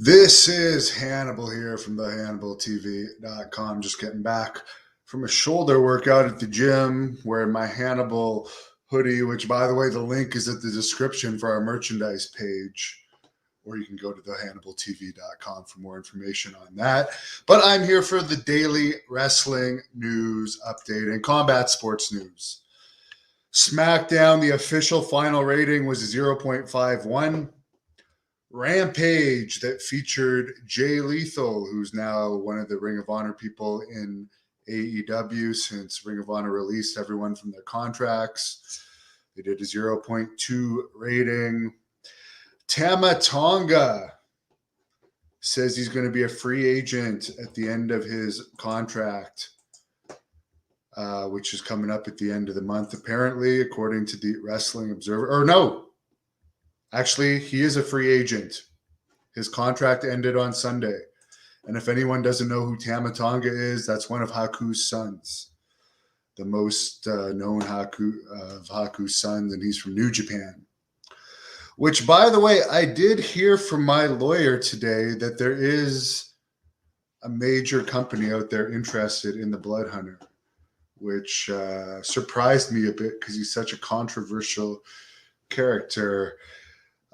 This is Hannibal here from thehannibaltv.com. Just getting back from a shoulder workout at the gym, wearing my Hannibal hoodie, which, by the way, the link is at the description for our merchandise page, or you can go to thehannibaltv.com for more information on that. But I'm here for the daily wrestling news update and combat sports news. SmackDown, the official final rating was 0.51. Rampage, that featured Jay Lethal, who's now one of the Ring of Honor people in AEW since Ring of Honor released everyone from their contracts. They did a 0.2 rating. Tama Tonga says he's going to be a free agent at the end of his contract, which is coming up at the end of the month, apparently, according to the Wrestling Observer. Or no, actually, he is a free agent. His contract ended on Sunday. And if anyone doesn't know who Tama Tonga is, that's one of Haku's sons, the most known of Haku's sons, and he's from New Japan. Which, by the way, I did hear from my lawyer today that there is a major company out there interested in the Blood Hunter, which surprised me a bit because he's such a controversial character.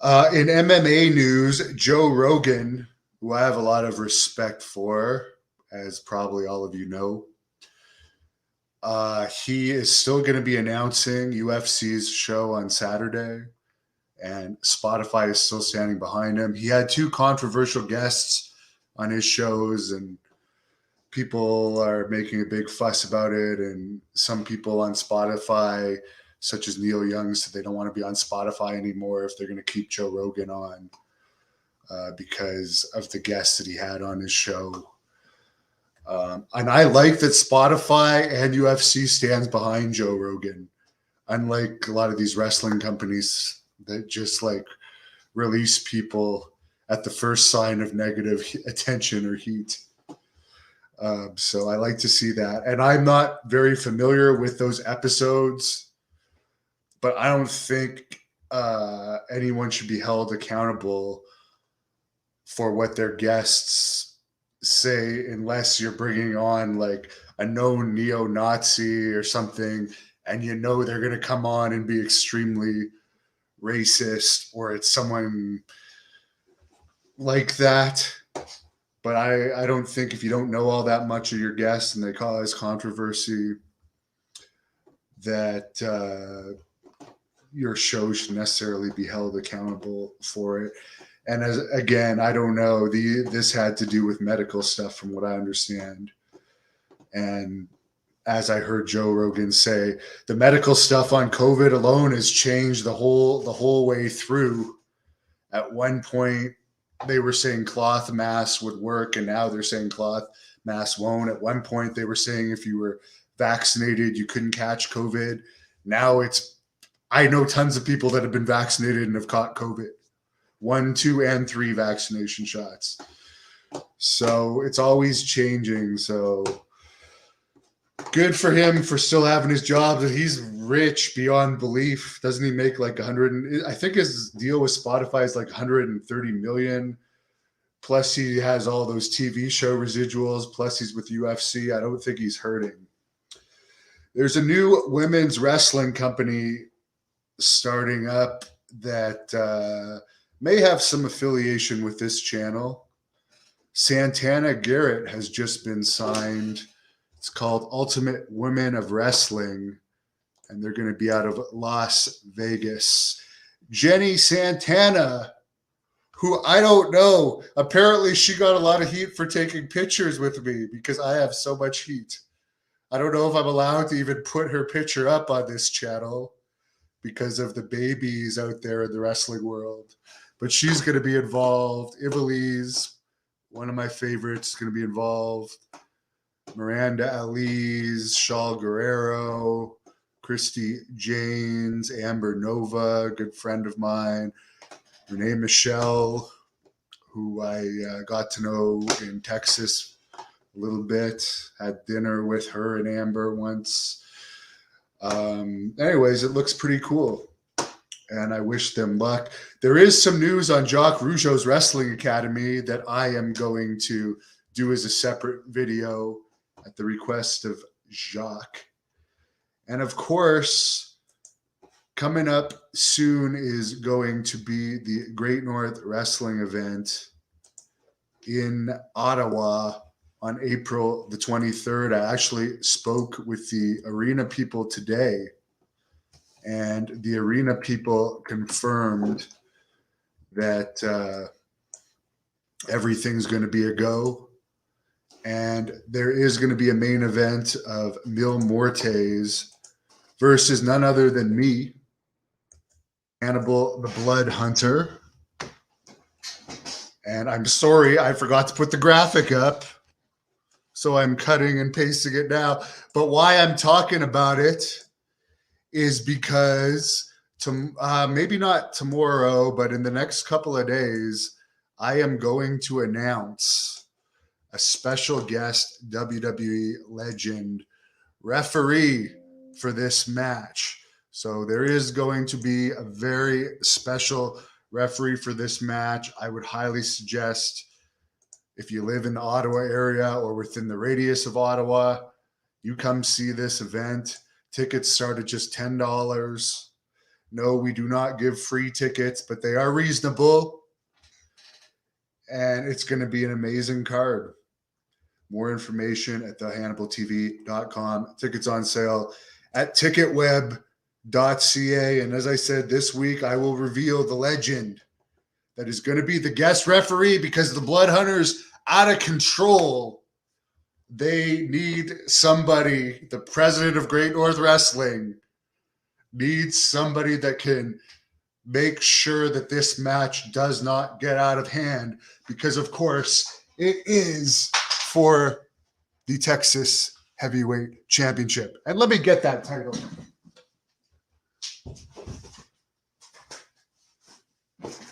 In MMA news, Joe Rogan, who I have a lot of respect for, as probably all of you know, he is still going to be announcing UFC's show on Saturday, and Spotify is still standing behind him. He had two controversial guests on his shows, and people are making a big fuss about it, and some people on Spotify, such as Neil Young, said they don't want to be on Spotify anymore if they're going to keep Joe Rogan on because of the guests that he had on his show. And I like that Spotify and UFC stands behind Joe Rogan, unlike a lot of these wrestling companies that just like release people at the first sign of negative attention or heat. So I like to see that. And I'm not very familiar with those episodes, but I don't think anyone should be held accountable for what their guests say unless you're bringing on like a known neo-Nazi or something, and you know they're going to come on and be extremely racist, or it's someone like that. But I don't think if you don't know all that much of your guests and they cause controversy, that your show should necessarily be held accountable for it. And again, I don't know. This had to do with medical stuff, from what I understand. And as I heard Joe Rogan say, the medical stuff on COVID alone has changed the whole way through. At one point, they were saying cloth masks would work, and now they're saying cloth masks won't. At one point, they were saying if you were vaccinated, you couldn't catch COVID. Now I know tons of people that have been vaccinated and have caught COVID. 1, 2, and 3 vaccination shots. So it's always changing. So good for him for still having his job. He's rich beyond belief. Doesn't he make like 100? I think his deal with Spotify is like 130 million. Plus he has all those TV show residuals. Plus he's with UFC. I don't think he's hurting. There's a new women's wrestling company starting up that may have some affiliation with this channel. Santana Garrett has just been signed. It's called Ultimate Women of Wrestling, and they're going to be out of Las Vegas. Jenny Santana, who I don't know, apparently she got a lot of heat for taking pictures with me because I have so much heat. I don't know if I'm allowed to even put her picture up on this channel because of the babies out there in the wrestling world. But she's going to be involved. Ivelisse, one of my favorites, is going to be involved. Miranda Alice, Shaul Guerrero, Christy Janes, Amber Nova, good friend of mine. Renee Michelle, who I got to know in Texas a little bit. Had dinner with her and Amber once. Anyways, it looks pretty cool. and I wish them luck. There is some news on Jacques Rougeau's Wrestling Academy that I am going to do as a separate video at the request of Jacques. And of course, coming up soon is going to be the Great North Wrestling event in Ottawa on April the 23rd. I actually spoke with the arena people today, and the arena people confirmed that everything's going to be a go. And there is going to be a main event of Mil Mortes versus none other than me, Hannibal the Blood Hunter. And I'm sorry, I forgot to put the graphic up, so I'm cutting and pasting it now. But why I'm talking about it is because maybe not tomorrow, but in the next couple of days, I am going to announce a special guest WWE legend referee for this match. So there is going to be a very special referee for this match. I would highly suggest, if you live in the Ottawa area or within the radius of Ottawa, you come see this event. Tickets start at just $10. No, we do not give free tickets, but they are reasonable. And it's going to be an amazing card. More information at thehannibaltv.com. Tickets on sale at ticketweb.ca. And as I said, this week I will reveal the legend that is going to be the guest referee, because the Blood Hunters out of control. They need somebody. The president of Great North Wrestling needs somebody that can make sure that this match does not get out of hand, because of course it is for the Texas Heavyweight Championship. And let me get that title.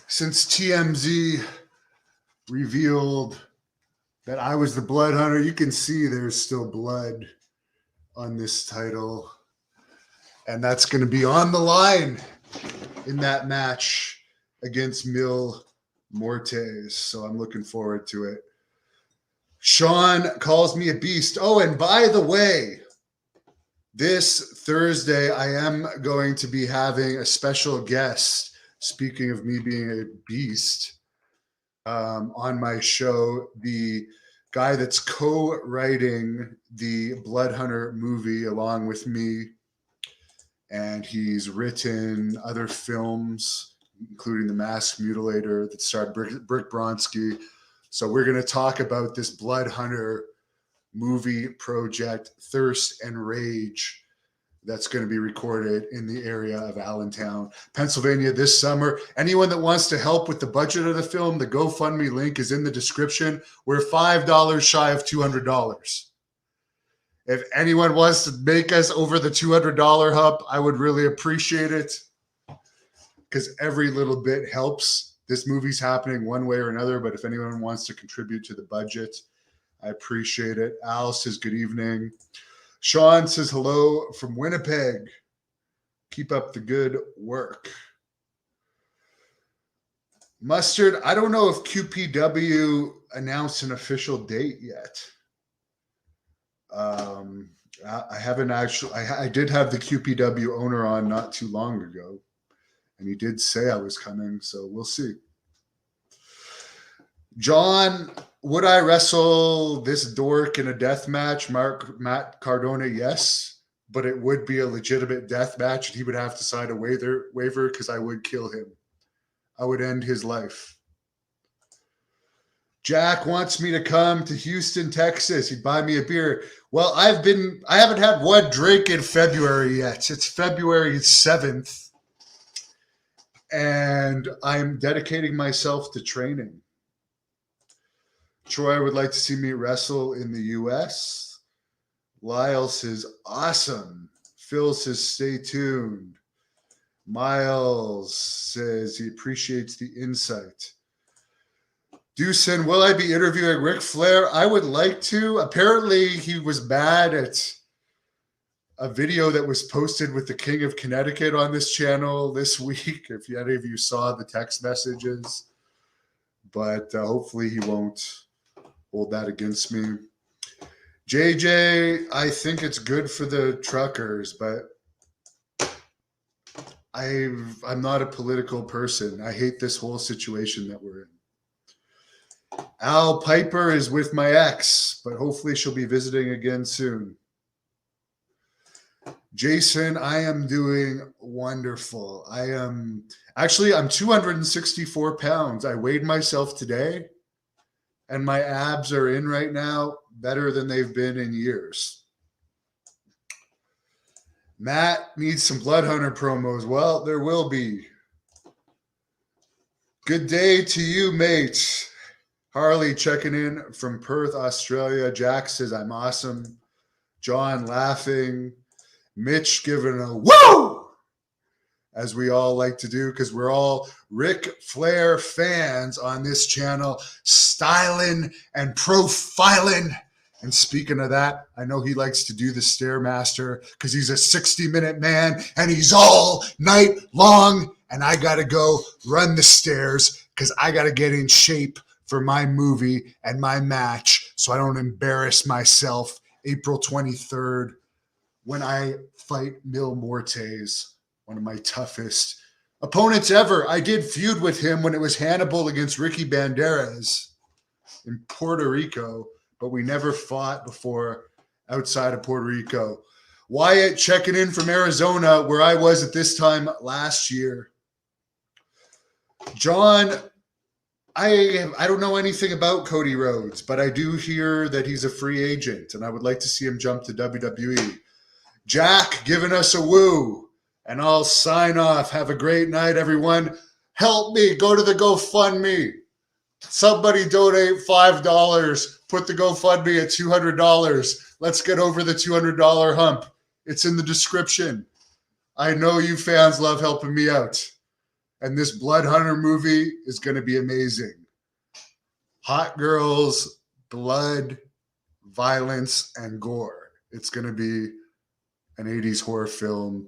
Since TMZ revealed that I was the Blood Hunter, you can see there's still blood on this title. And that's going to be on the line in that match against Mil Mortes. So I'm looking forward to it. Sean calls me a beast. Oh, and by the way, this Thursday, I am going to be having a special guest. Speaking of me being a beast, on my show, the guy that's co-writing the Blood Hunter movie along with me, and he's written other films, including The Masked Mutilator that starred Brick Bronski. So we're going to talk about this Blood Hunter movie project, Thirst and Rage, that's going to be recorded in the area of Allentown, Pennsylvania this summer. Anyone that wants to help with the budget of the film, the GoFundMe link is in the description. We're $5 shy of $200. If anyone wants to make us over the $200 hump, I would really appreciate it, because every little bit helps. This movie's happening one way or another, but if anyone wants to contribute to the budget, I appreciate it. Al says good evening. Sean says hello from Winnipeg. Keep up the good work. Mustard, I don't know if QPW announced an official date yet. I haven't actually. I did have the QPW owner on not too long ago, and he did say I was coming, so we'll see. John, would I wrestle this dork in a death match? Matt Cardona, yes, but it would be a legitimate death match, and he would have to sign a waiver because I would kill him. I would end his life. Jack wants me to come to Houston, Texas. He'd buy me a beer. Well, I haven't had one drink in February yet. It's February 7th, and I'm dedicating myself to training. Troy would like to see me wrestle in the U.S. Lyle says, awesome. Phil says, stay tuned. Miles says he appreciates the insight. Deucin, will I be interviewing Ric Flair? I would like to. Apparently, he was mad at a video that was posted with the King of Connecticut on this channel this week, if any of you saw the text messages. But hopefully he won't hold that against me. JJ, I think it's good for the truckers, but I'm not a political person. I hate this whole situation that we're in. Al Piper is with my ex, but hopefully she'll be visiting again soon. Jason, I am doing wonderful. I'm 264 pounds. I weighed myself today, and my abs are in right now better than they've been in years. Matt needs some Blood Hunter promos. Well, there will be. Good day to you, mate. Harley checking in from Perth, Australia. Jack says, I'm awesome. John laughing. Mitch giving a woo, as we all like to do, because we're all Ric Flair fans on this channel, styling and profiling. And speaking of that, I know he likes to do the Stairmaster because he's a 60-minute man and he's all night long. And I got to go run the stairs because I got to get in shape for my movie and my match so I don't embarrass myself April 23rd when I fight Mil Mortes, one of my toughest opponents ever. I did feud with him when it was Hannibal against Ricky Banderas in Puerto Rico, but we never fought before outside of Puerto Rico. Wyatt checking in from Arizona, where I was at this time last year. John, I don't know anything about Cody Rhodes, but I do hear that he's a free agent, and I would like to see him jump to WWE. Jack giving us a woo, and I'll sign off. Have a great night, everyone. Help me. Go to the GoFundMe. Somebody donate $5. Put the GoFundMe at $200. Let's get over the $200 hump. It's in the description. I know you fans love helping me out. And this Blood Hunter movie is going to be amazing. Hot girls, blood, violence, and gore. It's going to be an 80s horror film,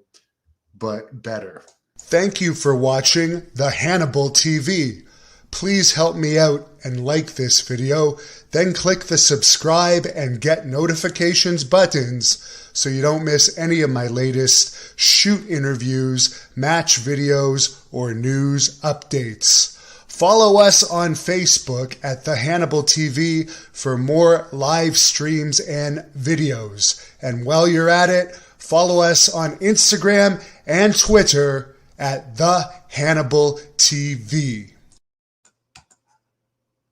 but better. Thank you for watching the Hannibal TV. Please help me out and like this video, then click the subscribe and get notifications buttons so you don't miss any of my latest shoot interviews, match videos, or news updates. Follow us on Facebook at The Hannibal TV for more live streams and videos. And while you're at it, follow us on Instagram and Twitter at The Hannibal TV.